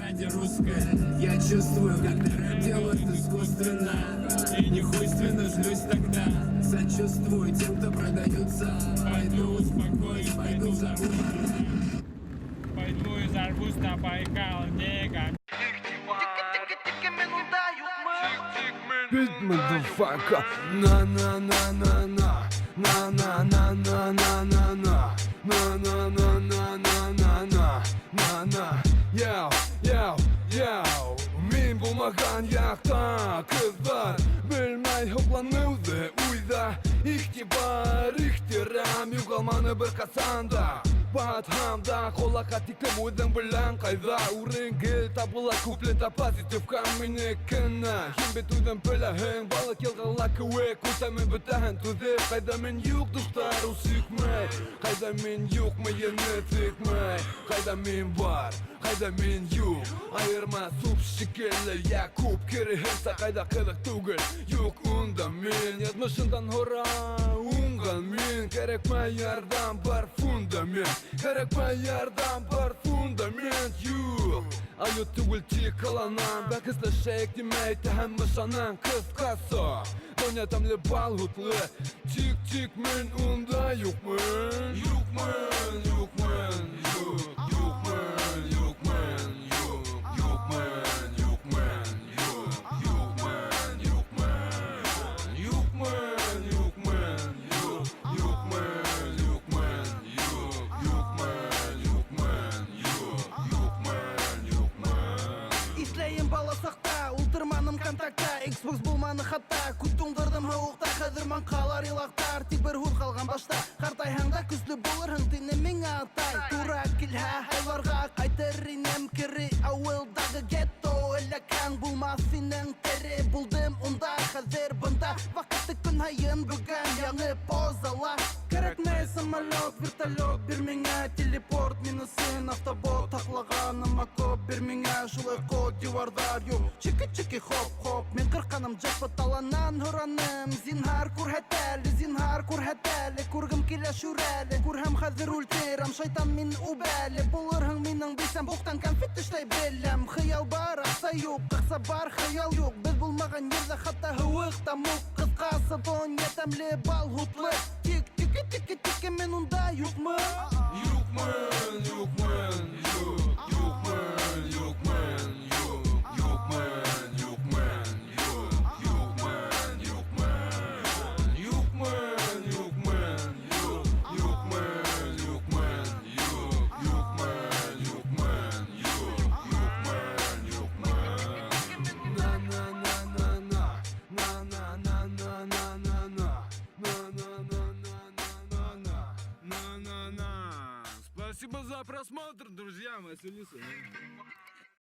ради русская. Я чувствую, когда рэп делают искусственно и нехуйственно жлюсь тогда. Сочувствую тем, кто продаются. Пойду успокоюсь, пойду взорвусь. Пойду и взорвусь на Байкал, нега. Big motherfucker, na na na na na, na na na na na na na, na na na na na na na, na na. Yo yo yo, min bulmagan yakta kızlar, bilmey hoplanıldı uyda. İhtibar, ihtiram, yugalmanı bir kasanda. Батхамда кола катикым уйдың білән қайда Урынгіл табыла куплента позитивка менекіна Хим бет уйдың пөләхің балы келғала куе Күтәмін бітәхін түзіп Қайда мен юк дұқтар усыкмай Қайда мен юк миені тікмай Қайда мен бар, қайда мен юк Айырма суп шекелі я куп керехімса қайда қыдық түгіл Юк унда мен язмышындан хора Унған мен керекмай ярдан бар фундамент Gerekme yerden var fundament yok Ayo tugul tik alanan Bakızla şeyk demey tehem mışanan kıskası Donya tamle bal hutlu Tik tik men unda yok men Yok men, yok men, yok Yok men, yok men, yok Yok men, yok men, yok Yok men, yok men Yok men, yok men, yok Yok men, yok men, yok İşleyin balasaqta, ultırmanım kontakta Xbox bulmаны хатта, күттің қырдым хауықта Қадырман қалар илақтар, тек бір худ қалған башта Қартайхаңда күслі болырхың, тенемің атай Тура келха хайларға, қайтыр инем кірі Ауылдағы гетто, әләкәң булмас сенің тәрі Бұлдым онда, қазір бұнда Вақытты күн хайын бүгін, яңы позала Керекмей самолет, вертолет, бір меңа Телепорт, минусын, автобот Тақлағаныма көп, бір меңа Шулай код, девардар, ю Чики-чики, хоп-хоп Мен қырқаным жақпы таланан ұраным Зинхар күрхәтәлі, зинхар күрхәтәлі Күргім келә шүрәлі Күрхәм хәзір үлтерам, шайтан мин убәлі Болырһың минің бейсәм, боқтан конфет эшләй беләм Хыял бар, ақса юк, қақса бар, хыял юк Біз булмаған ерді хатта хыуықта мұқ Қысқасы дония тәмлі бал хутлы Тики-тики-тики мен унда юкмы Юкмен, юкмен, юк Юкмен, юкмен, юк Юкмен, юкмен, юк Юкмен, юкмен Юкмен, юкмен, юк Юкмен, юкмен, юк Юкмен, юкмен, юк Юкмен, юкмен На-на-на-на-на На-на-на-на-на-на На-на-на-на-на-на-на. Спасибо за просмотр, друзья, мои солисы.